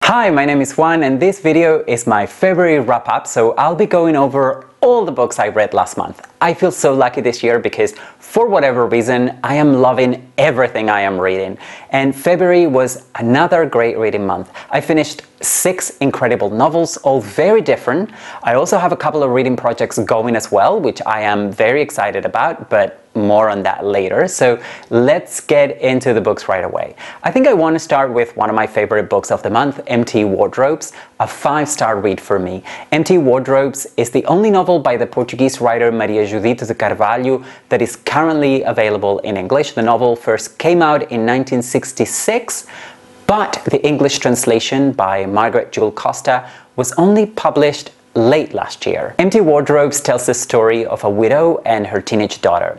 Hi, my name is Juan and this video is my February wrap-up, so I'll be going over all the books I read last month. I feel so lucky this year because for whatever reason, I am loving everything I am reading. And February was another great reading month. I finished 6 incredible novels, all very different. I also have a couple of reading projects going as well, which I am very excited about, but more on that later. So let's get into the books right away. I think I want to start with one of my favorite books of the month, Empty Wardrobes, a 5-star read for me. Empty Wardrobes is the only novel by the Portuguese writer Maria Judite de Carvalho that is currently available in English. The novel first came out in 1966, but the English translation by Margaret Jewel Costa was only published late last year. Empty Wardrobes tells the story of a widow and her teenage daughter.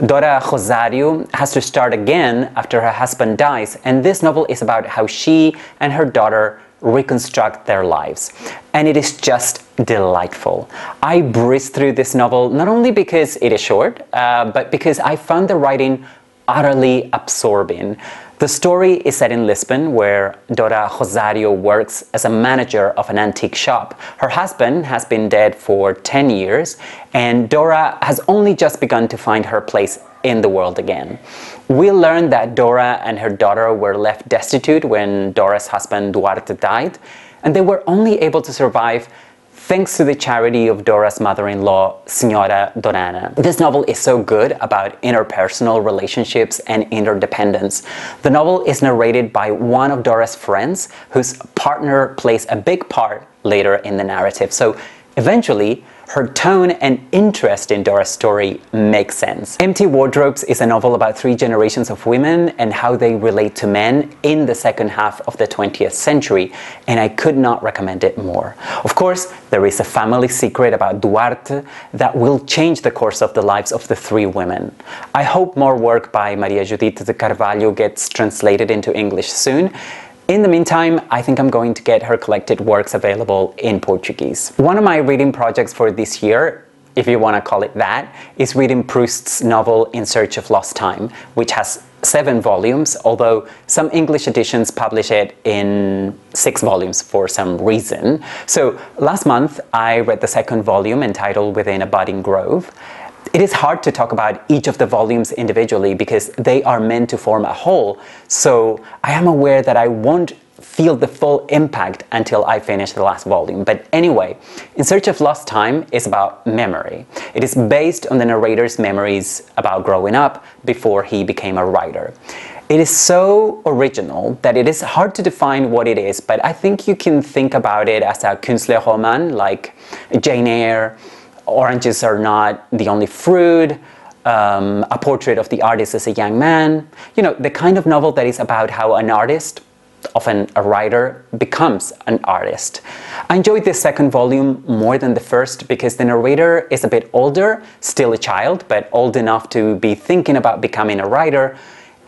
Dora Rosario has to start again after her husband dies, and this novel is about how she and her daughter reconstruct their lives. And it is just delightful. I breezed through this novel not only because it is short, but because I found the writing utterly absorbing. The story is set in Lisbon, where Dora Rosario works as a manager of an antique shop. Her husband has been dead for 10 years, and Dora has only just begun to find her place in the world again. We learn that Dora and her daughter were left destitute when Dora's husband Duarte died, and they were only able to survive thanks to the charity of Dora's mother-in-law, Senhora Dorana. This novel is so good about interpersonal relationships and interdependence. The novel is narrated by one of Dora's friends, whose partner plays a big part later in the narrative. So eventually, her tone and interest in Dora's story makes sense. Empty Wardrobes is a novel about 3 generations of women and how they relate to men in the second half of the 20th century, and I could not recommend it more. Of course, there is a family secret about Duarte that will change the course of the lives of the 3 women. I hope more work by Maria Judite de Carvalho gets translated into English soon. In the meantime, I think I'm going to get her collected works available in Portuguese. One of my reading projects for this year, if you want to call it that, is reading Proust's novel In Search of Lost Time, which has 7 volumes, although some English editions publish it in 6 volumes for some reason. So last month, I read the 2nd volume entitled Within a Budding Grove. It is hard to talk about each of the volumes individually because they are meant to form a whole, so I am aware that I won't feel the full impact until I finish the last volume. But anyway, In Search of Lost Time is about memory. It is based on the narrator's memories about growing up before he became a writer. It is so original that it is hard to define what it is, but I think you can think about it as a Künstlerroman like Jane Eyre, Oranges Are Not the Only Fruit, A Portrait of the Artist as a Young Man. You know, the kind of novel that is about how an artist, often a writer, becomes an artist. I enjoyed this 2nd volume more than the first because the narrator is a bit older, still a child, but old enough to be thinking about becoming a writer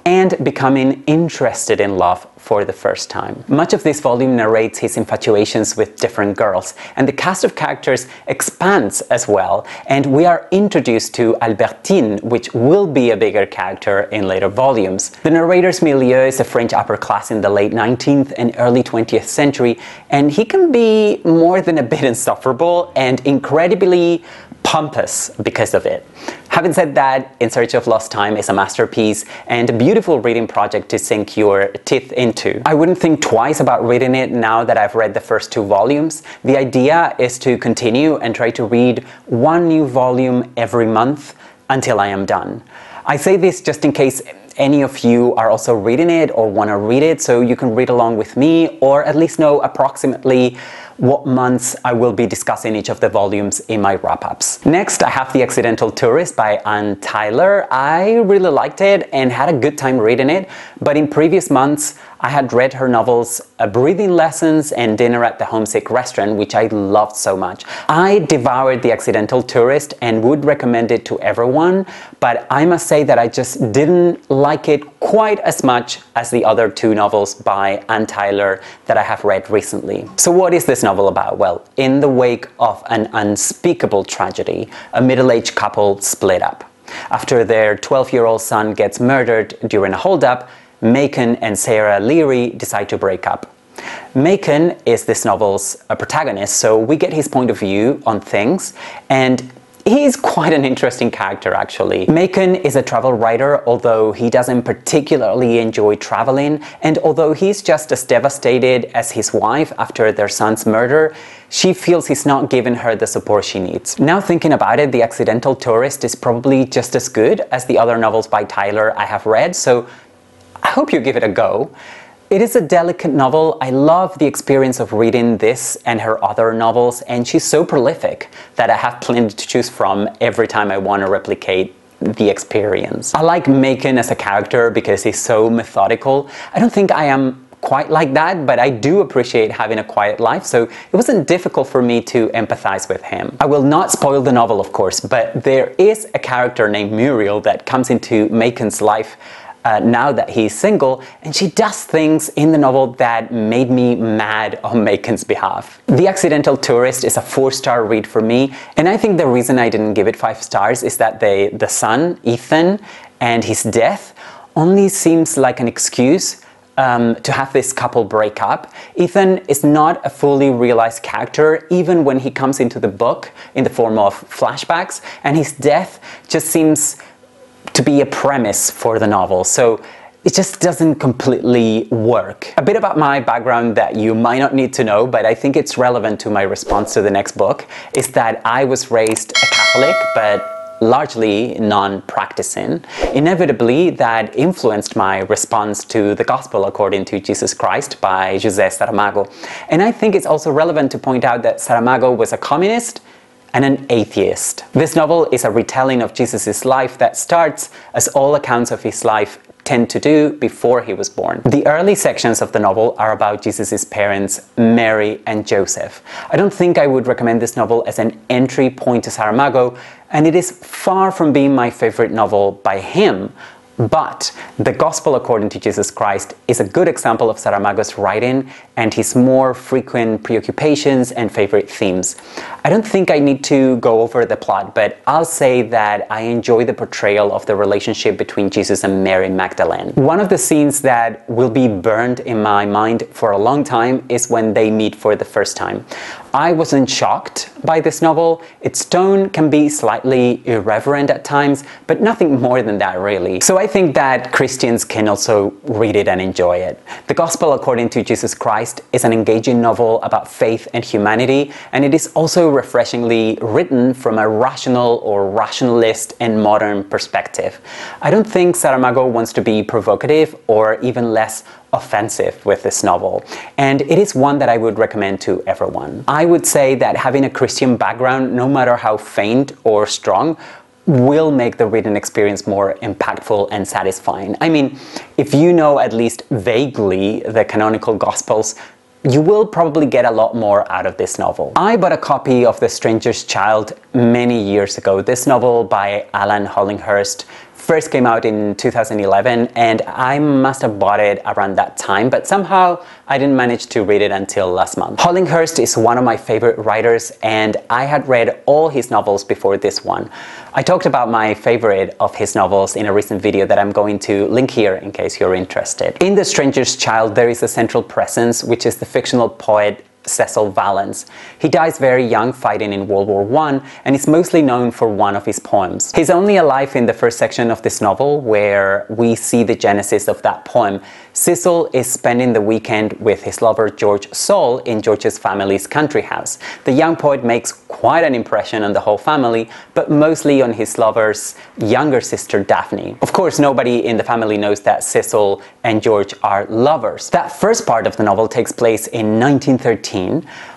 and becoming interested in love for the first time. Much of this volume narrates his infatuations with different girls, and the cast of characters expands as well, and we are introduced to Albertine, which will be a bigger character in later volumes. The narrator's milieu is the French upper class in the late 19th and early 20th century, and he can be more than a bit insufferable and incredibly pompous because of it. Having said that, In Search of Lost Time is a masterpiece and a beautiful reading project to sink your teeth into. I wouldn't think twice about reading it now that I've read the first 2 volumes. The idea is to continue and try to read 1 new volume every month until I am done. I say this just in case any of you are also reading it or want to read it, so you can read along with me or at least know approximately what months I will be discussing each of the volumes in my wrap-ups. Next, I have The Accidental Tourist by Anne Tyler. I really liked it and had a good time reading it, but in previous months I had read her novels Breathing Lessons and Dinner at the Homesick Restaurant, which I loved so much. I devoured The Accidental Tourist and would recommend it to everyone, but I must say that I just didn't like it quite as much as the other 2 novels by Anne Tyler that I have read recently. So what is this novel about? Well, in the wake of an unspeakable tragedy, a middle-aged couple split up. After their 12-year-old son gets murdered during a holdup, Macon and Sarah Leary decide to break up. Macon is this novel's protagonist, so we get his point of view on things, and he's quite an interesting character actually. Macon is a travel writer, although he doesn't particularly enjoy traveling, and although he's just as devastated as his wife after their son's murder, she feels he's not giving her the support she needs. Now thinking about it, The Accidental Tourist is probably just as good as the other novels by Tyler I have read, so I hope you give it a go. It is a delicate novel. I love the experience of reading this and her other novels, and she's so prolific that I have plenty to choose from every time I want to replicate the experience. I like Macon as a character because he's so methodical. I don't think I am quite like that, but I do appreciate having a quiet life, so it wasn't difficult for me to empathize with him. I will not spoil the novel, of course, but there is a character named Muriel that comes into Macon's life now that he's single, and she does things in the novel that made me mad on Macon's behalf. The Accidental Tourist is a 4-star read for me, and I think the reason I didn't give it 5 stars is that the son, Ethan, and his death only seems like an excuse to have this couple break up. Ethan is not a fully realized character even when he comes into the book in the form of flashbacks, and his death just seems to be a premise for the novel, so it just doesn't completely work. A bit about my background that you might not need to know, but I think it's relevant to my response to the next book, is that I was raised a Catholic, but largely non-practicing. Inevitably, that influenced my response to The Gospel According to Jesus Christ by José Saramago. And I think it's also relevant to point out that Saramago was a communist and an atheist. This novel is a retelling of Jesus' life that starts, as all accounts of his life tend to do, before he was born. The early sections of the novel are about Jesus' parents, Mary and Joseph. I don't think I would recommend this novel as an entry point to Saramago, and it is far from being my favorite novel by him. But The Gospel According to Jesus Christ is a good example of Saramago's writing and his more frequent preoccupations and favorite themes. I don't think I need to go over the plot, but I'll say that I enjoy the portrayal of the relationship between Jesus and Mary Magdalene. One of the scenes that will be burned in my mind for a long time is when they meet for the first time. I wasn't shocked by this novel. Its tone can be slightly irreverent at times, but nothing more than that really. So I think that Christians can also read it and enjoy it. The Gospel According to Jesus Christ is an engaging novel about faith and humanity, and it is also refreshingly written from a rational or rationalist and modern perspective. I don't think Saramago wants to be provocative or even less offensive with this novel, and it is one that I would recommend to everyone. I would say that having a Christian background, no matter how faint or strong, will make the reading experience more impactful and satisfying. I mean, if you know at least vaguely the canonical Gospels, you will probably get a lot more out of this novel. I bought a copy of The Stranger's Child many years ago. This novel by Alan Hollinghurst first came out in 2011, and I must have bought it around that time, but somehow I didn't manage to read it until last month. Hollinghurst is one of my favorite writers, and I had read all his novels before this one. I talked about my favorite of his novels in a recent video that I'm going to link here in case you're interested. In The Stranger's Child, there is a central presence, which is the fictional poet Cecil Valence. He dies very young fighting in World War I and is mostly known for one of his poems. He's only alive in the first section of this novel, where we see the genesis of that poem. Cecil is spending the weekend with his lover George Saul in George's family's country house. The young poet makes quite an impression on the whole family, but mostly on his lover's younger sister Daphne. Of course, nobody in the family knows that Cecil and George are lovers. That first part of the novel takes place in 1913.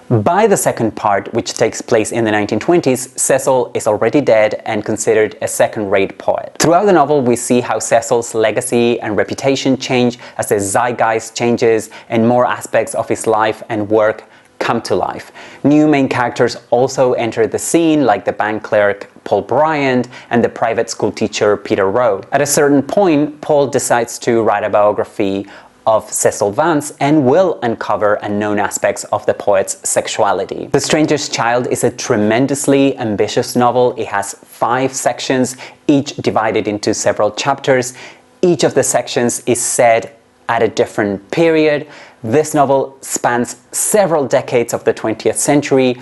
By the second part, which takes place in the 1920s, Cecil is already dead and considered a second-rate poet. Throughout the novel, we see how Cecil's legacy and reputation change as the zeitgeist changes and more aspects of his life and work come to life. New main characters also enter the scene, like the bank clerk Paul Bryant and the private school teacher Peter Rowe. At a certain point, Paul decides to write a biography of Cecil Vance and will uncover unknown aspects of the poet's sexuality. The Stranger's Child is a tremendously ambitious novel. It has 5 sections, each divided into several chapters. Each of the sections is set at a different period. this novel spans several decades of the 20th century,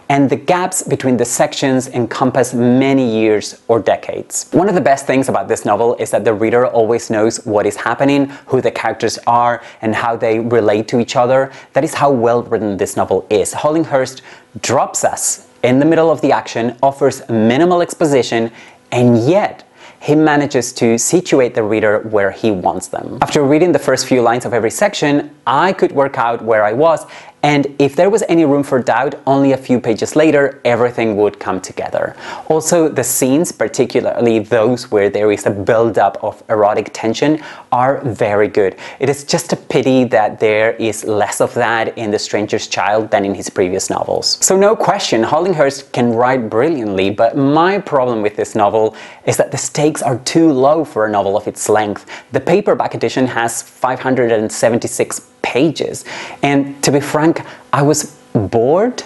and the gaps between the sections encompass many years or decades. One of the best things about this novel is that the reader always knows what is happening, who the characters are, and how they relate to each other. That is how well written this novel is. Hollinghurst drops us in the middle of the action, offers minimal exposition, and yet he manages to situate the reader where he wants them. After reading the first few lines of every section, I could work out where I was, and if there was any room for doubt, only a few pages later, everything would come together. Also, the scenes, particularly those where there is a build-up of erotic tension, are very good. It is just a pity that there is less of that in The Stranger's Child than in his previous novels. So no question, Hollinghurst can write brilliantly, but my problem with this novel is that the stakes are too low for a novel of its length. The paperback edition has 576 pages, and to be frank, I was bored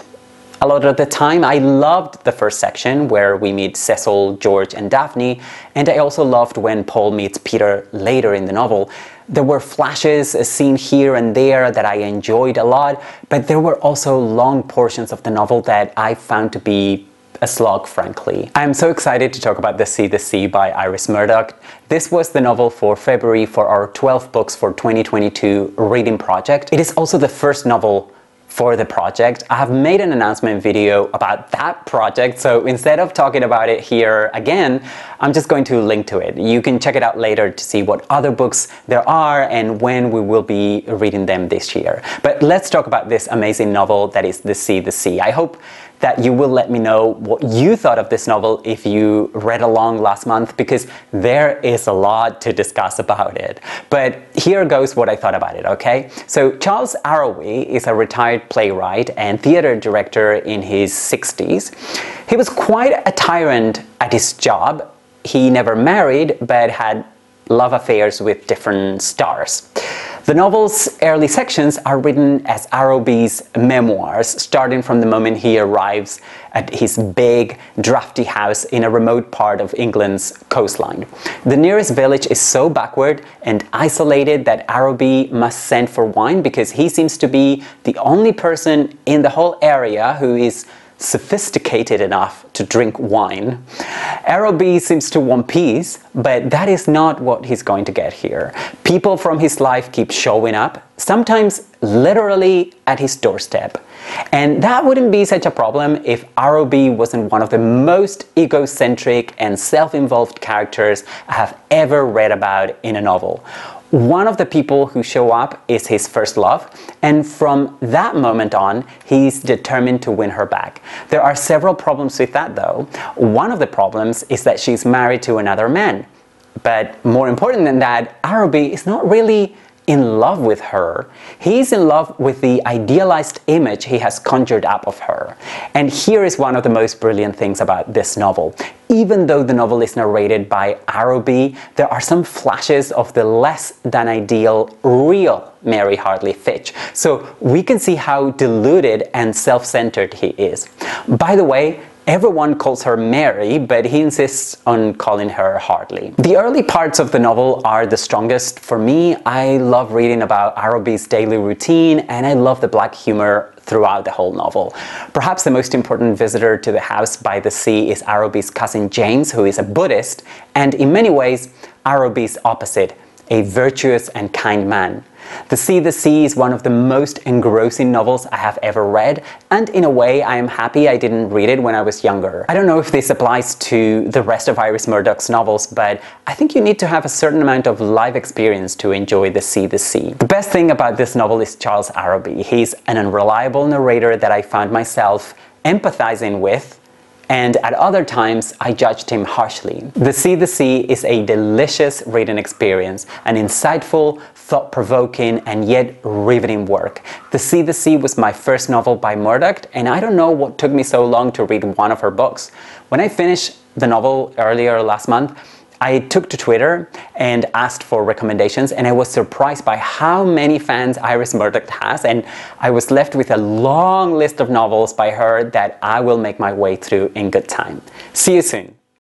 a lot of the time. I loved the first section where we meet Cecil, George, and Daphne, and I also loved when Paul meets Peter later in the novel. There were flashes, a scene here and there that I enjoyed a lot, but there were also long portions of the novel that I found to be a slog, frankly. I'm so excited to talk about The Sea by Iris Murdoch. This was the novel for February for our 12 books for 2022 reading project. It is also the first novel for the project. I have made an announcement video about that project, so instead of talking about it here again, I'm just going to link to it. You can check it out later to see what other books there are and when we will be reading them this year. But let's talk about this amazing novel that is The Sea. I hope that you will let me know what you thought of this novel if you read along last month, because there is a lot to discuss about it. But here goes what I thought about it, okay? So Charles Arrowby is a retired playwright and theater director in his 60s. He was quite a tyrant at his job. He never married, but had love affairs with different stars. The novel's early sections are written as Arrowby's memoirs, starting from the moment he arrives at his big, drafty house in a remote part of England's coastline. The nearest village is so backward and isolated that Arrowby must send for wine because he seems to be the only person in the whole area who is sophisticated enough to drink wine. Arrowby seems to want peace, but that is not what he's going to get here. People from his life keep showing up, sometimes literally at his doorstep. And that wouldn't be such a problem if Arrowby wasn't one of the most egocentric and self-involved characters I have ever read about in a novel. One of the people who show up is his first love, and from that moment on, he's determined to win her back. There are several problems with that though. One of the problems is that she's married to another man. But more important than that, Arrowby is not really in love with her. He's in love with the idealized image he has conjured up of her. And here is one of the most brilliant things about this novel. Even though the novel is narrated by Arrowby, there are some flashes of the less than ideal real Mary Hartley Fitch. So we can see how deluded and self-centered he is. By the way, everyone calls her Mary, but he insists on calling her Hartley. The early parts of the novel are the strongest for me. I love reading about Arrowby's daily routine, and I love the black humor throughout the whole novel. Perhaps the most important visitor to the house by the sea is Arrowby's cousin James, who is a Buddhist, and in many ways, Arrowby's opposite, a virtuous and kind man. The Sea is one of the most engrossing novels I have ever read, and in a way I am happy I didn't read it when I was younger. I don't know if this applies to the rest of Iris Murdoch's novels, but I think you need to have a certain amount of life experience to enjoy The Sea. The best thing about this novel is Charles Arrowby. He's an unreliable narrator that I found myself empathizing with, and at other times I judged him harshly. The Sea is a delicious reading experience, an insightful, thought-provoking, and yet riveting work. The Sea was my first novel by Murdoch, and I don't know what took me so long to read one of her books. When I finished the novel earlier last month, I took to Twitter and asked for recommendations, and I was surprised by how many fans Iris Murdoch has, and I was left with a long list of novels by her that I will make my way through in good time. See you soon.